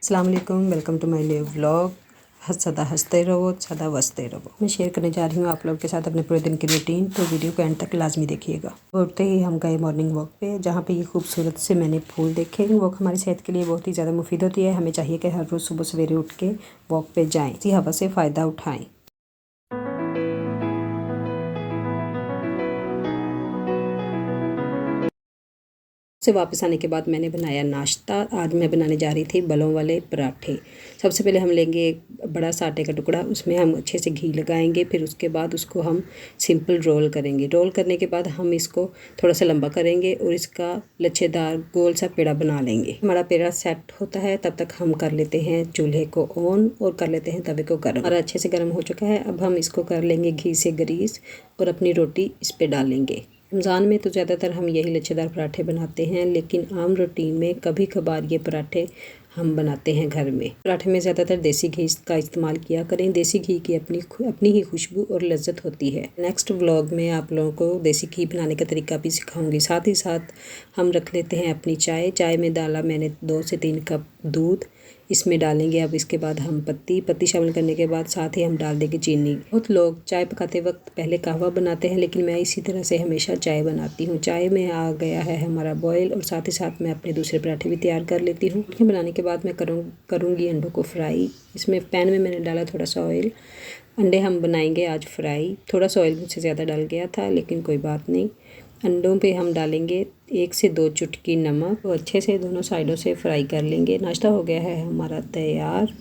अस्सलाम वालेकुम, welcome to my new vlog. सदा हंसते रहो, सदा बसते रहो। मैं शेयर करने जा रही हूँ आप लोगों के साथ अपने पूरे दिन की रूटीन, तो वीडियो को एंड तक लाजमी देखिएगा। उठते ही हम गए मॉर्निंग वॉक पे, जहाँ पे ये खूबसूरत से मैंने फूल देखे। वॉक हमारी सेहत के लिए बहुत ही ज़्यादा मुफीद होती है। हमें चाहिए कि हर रोज़ सुबह सवेरे उठ के वॉक पे जाएँ, इसी हवा से फ़ायदा उठाएँ। से वापस आने के बाद मैंने बनाया नाश्ता। आज मैं बनाने जा रही थी बलों वाले पराठे। सबसे पहले हम लेंगे एक बड़ा सा आटे का टुकड़ा, उसमें हम अच्छे से घी लगाएंगे। फिर उसके बाद उसको हम सिंपल रोल करेंगे। रोल करने के बाद हम इसको थोड़ा सा लंबा करेंगे और इसका लच्छेदार गोल सा पेड़ा बना लेंगे। हमारा पेड़ा सेट होता है तब तक हम कर लेते हैं चूल्हे को ऑन और कर लेते हैं तवे को गर्म। हमारा अच्छे से गर्म हो चुका है। अब हम इसको कर लेंगे घी से ग्रीस और अपनी रोटी इस पर डालेंगे। रमज़ान में तो ज़्यादातर हम यही लच्छेदार पराठे बनाते हैं, लेकिन आम रूटीन में कभी कभार ये पराठे हम बनाते हैं घर में। पराठे में ज़्यादातर देसी घी का इस्तेमाल किया करें। देसी घी की अपनी ही खुशबू और लज्जत होती है। नेक्स्ट व्लॉग में आप लोगों को देसी घी बनाने का तरीका भी सिखाऊंगी। साथ ही साथ हम रख लेते हैं अपनी चाय में डाला मैंने 2 से 3 कप दूध, इसमें डालेंगे। अब इसके बाद हम पत्ती शामिल करने के बाद साथ ही हम डाल देंगे चीनी। बहुत लोग चाय पकाते वक्त पहले कहवा बनाते हैं, लेकिन मैं इसी तरह से हमेशा चाय बनाती हूँ। चाय में आ गया है हमारा बॉयल और साथ ही साथ मैं अपने दूसरे पराठे भी तैयार कर लेती हूँ। बनाने के बाद मैं करूँगी अंडों को फ्राई। इसमें पैन में मैंने डाला थोड़ा सा ऑयल। अंडे हम बनाएंगे आज फ्राई। थोड़ा सा ऑयल मुझसे ज़्यादा डल गया था, लेकिन कोई बात नहीं। अंडों पे हम डालेंगे 1 से 2 चुटकी नमक और अच्छे से दोनों साइडों से फ्राई कर लेंगे। नाश्ता हो गया है हमारा तैयार।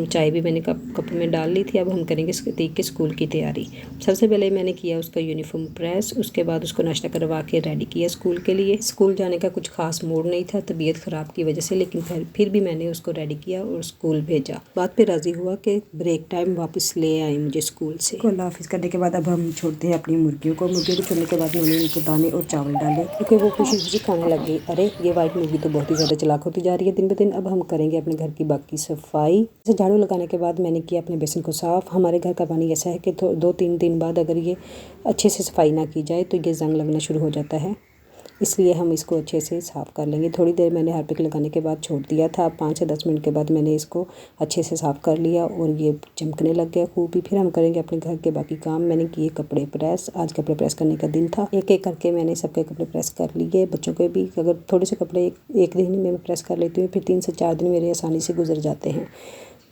चाय भी मैंने कप में डाल ली थी। अब हम करेंगे प्रतीक के स्कूल की तैयारी। सबसे पहले मैंने किया उसका यूनिफॉर्म प्रेस, उसके बाद उसको नाश्ता करवा के रेडी किया स्कूल के लिए। स्कूल जाने का कुछ खास मूड नहीं था तबीयत ख़राब की वजह से, लेकिन फिर भी मैंने उसको रेडी किया और स्कूल भेजा। बात पे राज़ी हुआ कि ब्रेक टाइम वापस ले आए मुझे स्कूल से। अल्लाह हाफिज़ करने के बाद अब हम छोड़ते हैं अपनी मुर्गियों को छोड़ने के बाद मैंने इनको दाने और चावल डाले, क्योंकि वो खुशी खुशी खाने लग गई। अरे ये वाइट मुर्गी तो बहुत ही ज़्यादा चालाक होती जा रही है दिन ब दिन। अब हम करेंगे अपने घर की बाकी सफाई। झाड़ू लगाने के बाद मैंने किया अपने बेसिन को साफ़। हमारे घर का पानी ऐसा है कि 2-3 दिन बाद अगर ये अच्छे से सफाई ना की जाए तो ये जंग लगना शुरू हो जाता है, इसलिए हम इसको अच्छे से साफ़ कर लेंगे। थोड़ी देर मैंने हार्पिक लगाने के बाद छोड़ दिया था। 5 से 10 मिनट के बाद मैंने इसको अच्छे से साफ़ कर लिया और ये चमकने लग गया खूब ही। फिर हम करेंगे अपने घर के बाकी काम। मैंने किए कपड़े प्रेस। आज कपड़े प्रेस करने का दिन था। एक एक करके मैंने सबके कपड़े प्रेस कर लिए। बच्चों के भी अगर थोड़े से कपड़े एक दिन में मैं प्रेस कर लेती हूँ, फिर 3 से 4 दिन मेरे आसानी से गुजर जाते हैं।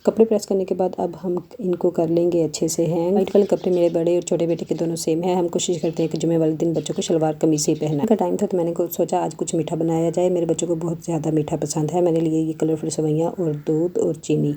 कपड़े प्रेस करने के बाद अब हम इनको कर लेंगे अच्छे से हैंग। वाइट वाले कपड़े मेरे बड़े और छोटे बेटे के दोनों सेम है। हम कोशिश करते हैं कि जुमे वाले दिन बच्चों को शलवार कमीज ही पहना का टाइम था, तो मैंने सोचा आज कुछ मीठा बनाया जाए। मेरे बच्चों को बहुत ज़्यादा मीठा पसंद है। मैंने लिए ये कलरफुल सेवइयाँ और दूध और चीनी।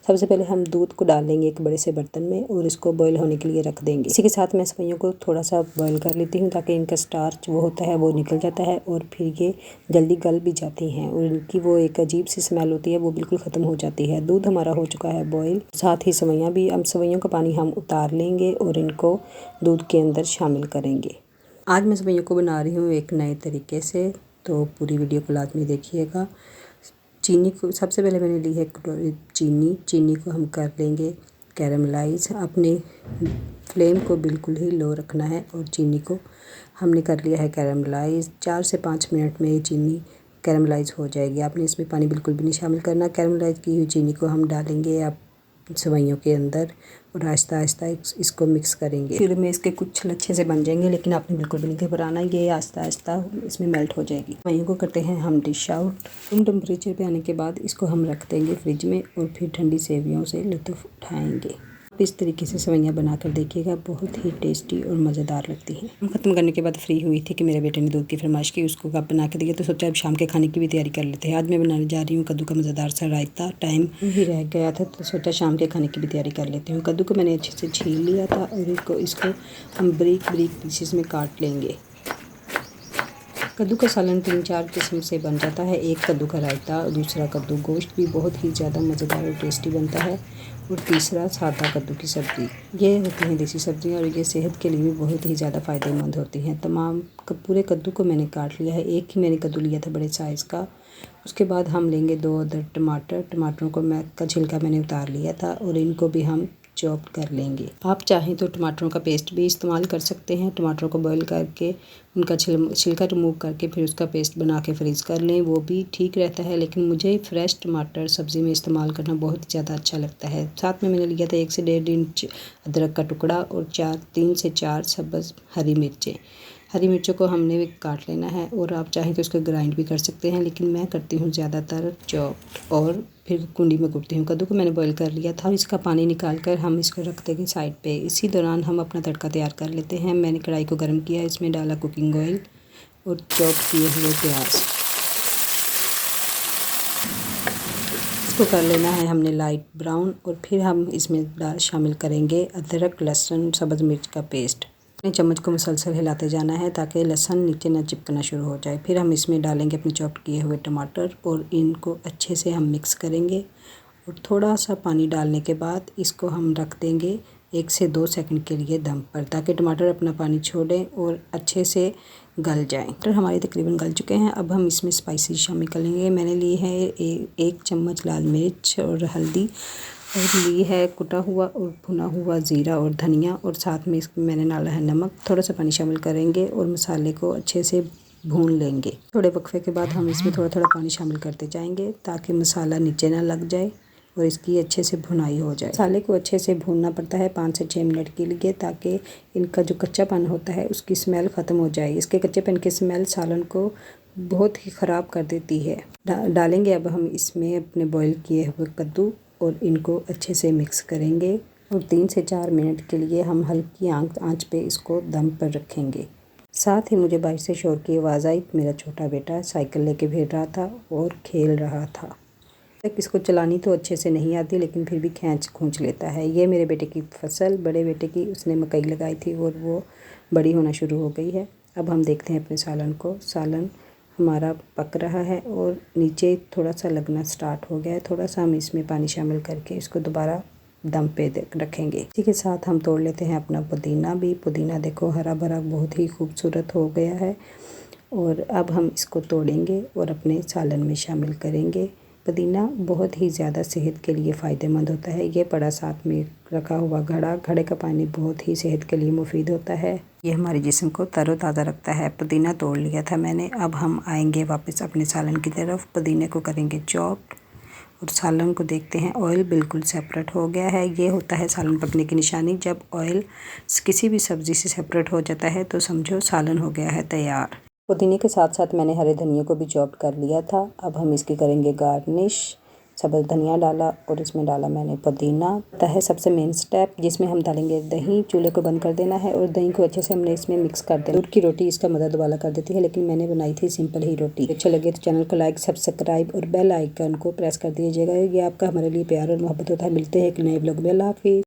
सबसे पहले हम दूध को डाल लेंगे एक बड़े से बर्तन में और इसको बॉईल होने के लिए रख देंगे। इसी के साथ मैं सेवइयों को थोड़ा सा बॉईल कर लेती हूँ, ताकि इनका स्टार्च वो होता है वो निकल जाता है और फिर ये जल्दी गल भी जाती हैं और इनकी वो एक अजीब सी स्मेल होती है वो बिल्कुल ख़त्म हो जाती है। दूध हमारा हो चुका है बॉईल, साथ ही सेवइयाँ भी। अब सेवइयों का पानी हम उतार लेंगे और इनको दूध के अंदर शामिल करेंगे। आज मैं सेवइयों को बना रही हूँ एक नए तरीके से, तो पूरी वीडियो को लाजमी देखिएगा। चीनी को सबसे पहले मैंने ली है कटोरी चीनी को हम कर लेंगे कैरमलाइज। अपने फ्लेम को बिल्कुल ही लो रखना है और चीनी को हमने कर लिया है कैरमलाइज। 4 से 5 मिनट में ये चीनी कैरमलाइज हो जाएगी। आपने इसमें पानी बिल्कुल भी नहीं शामिल करना। कैरमलाइज की हुई चीनी को हम डालेंगे अब सेवइयों के अंदर और आहिस्ता आहिस्ता इसको मिक्स करेंगे। फिर में इसके कुछ अच्छे से बन जाएंगे, लेकिन आपने बिल्कुल भी नहीं घबराना, ये आहिस्ता आहिस्ता इसमें मेल्ट हो जाएगी। सेवइयों को करते हैं हम डिश आउट। रूम टेम्परेचर पे आने के बाद इसको हम रख देंगे फ्रिज में और फिर ठंडी सेवइयों से लुत्फ़ उठाएंगे। इस तरीके से सेवइयाँ बनाकर देखिएगा, बहुत ही टेस्टी और मज़ेदार लगती हैं। हम ख़त्म करने के बाद फ्री हुई थी कि मेरे बेटे ने दूध की फरमाइश की, उसको कप बना के दिया, तो सोचा अब शाम के खाने की भी तैयारी कर लेते हैं। आज मैं बनाने जा रही हूँ कद्दू का मज़ेदार सा रायता। टाइम ही रह गया था तो सोचा शाम के खाने की भी तैयारी कर लेती हूँ। कद्दू को मैंने अच्छे से छील लिया था और इसको हम बारीक पीसेस में काट लेंगे। कद्दू का सालन 3-4 किस्म से बन जाता है। एक कद्दू का रायता, दूसरा कद्दू गोश्त भी बहुत ही ज़्यादा मज़ेदार और टेस्टी बनता है, और तीसरा सादा कद्दू की सब्ज़ी। ये होती हैं देसी सब्ज़ियाँ और ये सेहत के लिए भी बहुत ही ज़्यादा फ़ायदेमंद होती हैं। तमाम पूरे कद्दू को मैंने काट लिया है। एक ही मैंने कद्दू लिया था बड़े साइज़ का। उसके बाद हम लेंगे 2 अदर टमाटरों को का छिलका मैंने उतार लिया था और इनको भी हम चॉप कर लेंगे। आप चाहें तो टमाटरों का पेस्ट भी इस्तेमाल कर सकते हैं। टमाटरों को बॉईल करके उनका छिलका रिमूव करके फिर उसका पेस्ट बना के फ्रीज़ कर लें, वो भी ठीक रहता है। लेकिन मुझे फ्रेश टमाटर सब्ज़ी में इस्तेमाल करना बहुत ज़्यादा अच्छा लगता है। साथ में मैंने लिया था 1 से 1.5 इंच अदरक का टुकड़ा और 3 से 4 सब्ज़ हरी मिर्चें। हरी मिर्चों को हमने भी काट लेना है और आप चाहें तो इसको ग्राइंड भी कर सकते हैं, लेकिन मैं करती हूँ ज़्यादातर चॉप और फिर कुंडी में कूटती हूँ। कद्दू को मैंने बॉईल कर लिया था, इसका पानी निकाल कर हम इसको रख देंगे साइड पे। इसी दौरान हम अपना तड़का तैयार कर लेते हैं। मैंने कढ़ाई को गर्म किया, इसमें डाला कुकिंग ऑयल और चॉप किए हुए प्याज। इसको कर लेना है हमने लाइट ब्राउन और फिर हम इसमें शामिल करेंगे अदरक, लहसुन, सब्ज़ मिर्च का पेस्ट। चम्मच को मुसलसल हिलाते जाना है ताकि लहसुन नीचे न चिपकना शुरू हो जाए। फिर हम इसमें डालेंगे अपने चॉप किए हुए टमाटर और इनको अच्छे से हम मिक्स करेंगे और थोड़ा सा पानी डालने के बाद इसको हम रख देंगे 1 से 2 सेकंड के लिए दम पर, ताकि टमाटर अपना पानी छोड़ें और अच्छे से गल जाएं। टमाटर हमारे तकरीबन गल चुके हैं। अब हम इसमें स्पाइसेस शामिल कर लेंगे। मैंने ली है 1 चम्मच लाल मिर्च और हल्दी और ली है कुटा हुआ और भुना हुआ ज़ीरा और धनिया और साथ में इसमें मैंने डाला है नमक। थोड़ा सा पानी शामिल करेंगे और मसाले को अच्छे से भून लेंगे। थोड़े वक्फे के बाद हम इसमें थोड़ा थोड़ा पानी शामिल करते जाएंगे ताकि मसाला नीचे ना लग जाए और इसकी अच्छे से भुनाई हो जाए। मसाले को अच्छे से भूनना पड़ता है 5 से 6 मिनट के लिए, ताकि इनका जो कच्चापन होता है उसकी स्मेल ख़त्म हो जाए। इसके कच्चेपन की स्मेल सालन को बहुत ही ख़राब कर देती है। डालेंगे अब हम इसमें अपने बॉईल किए हुए कद्दू और इनको अच्छे से मिक्स करेंगे और 3 से 4 मिनट के लिए हम हल्की आंच पे इसको दम पर रखेंगे। साथ ही मुझे बाहर से शोर की आवाज़ आई। मेरा छोटा बेटा साइकिल लेके फिर रहा था और खेल रहा था। इसको चलानी तो अच्छे से नहीं आती, लेकिन फिर भी खींच खूंच लेता है। ये मेरे बेटे की फसल, बड़े बेटे की, उसने मकई लगाई थी और वो बड़ी होना शुरू हो गई है। अब हम देखते हैं अपने सालन को। सालन हमारा पक रहा है और नीचे थोड़ा सा लगना स्टार्ट हो गया है। थोड़ा सा हम इसमें पानी शामिल करके इसको दोबारा दम पे रखेंगे। इसी के साथ हम तोड़ लेते हैं अपना पुदीना भी। पुदीना देखो हरा भरा बहुत ही खूबसूरत हो गया है और अब हम इसको तोड़ेंगे और अपने सालन में शामिल करेंगे। पुदीना बहुत ही ज़्यादा सेहत के लिए फ़ायदेमंद होता है। ये पड़ा साथ में रखा हुआ घड़े का पानी बहुत ही सेहत के लिए मुफीद होता है। ये हमारे जिस्म को तरोताज़ा रखता है। पुदीना तोड़ लिया था मैंने। अब हम आएंगे वापस अपने सालन की तरफ। पुदीने को करेंगे चॉप और सालन को देखते हैं ऑयल बिल्कुल सेपरेट हो गया है। ये होता है सालन पकने की निशानी। जब ऑयल किसी भी सब्ज़ी से सेपरेट हो जाता है तो समझो सालन हो गया है तैयार। पुदीने के साथ साथ मैंने हरे धनिया को भी चॉप कर लिया था। अब हम इसकी करेंगे गार्निश। सब्ज़ धनिया डाला और इसमें डाला मैंने पुदीना। आता है सबसे मेन स्टेप, जिसमें हम डालेंगे दही। चूल्हे को बंद कर देना है और दही को अच्छे से हमने इसमें मिक्स कर देना। दूध की रोटी इसका मज़ा दुबाला कर देती है, लेकिन मैंने बनाई थी सिंपल ही रोटी। अच्छा लगे तो चैनल को लाइक, सब्सक्राइब और बेल आइकन को प्रेस कर दीजिएगा। ये आपका हमारे लिए प्यार और मोहब्बत होता है। मिलते हैं एक नए व्लॉग में। अल्लाह हाफिज़।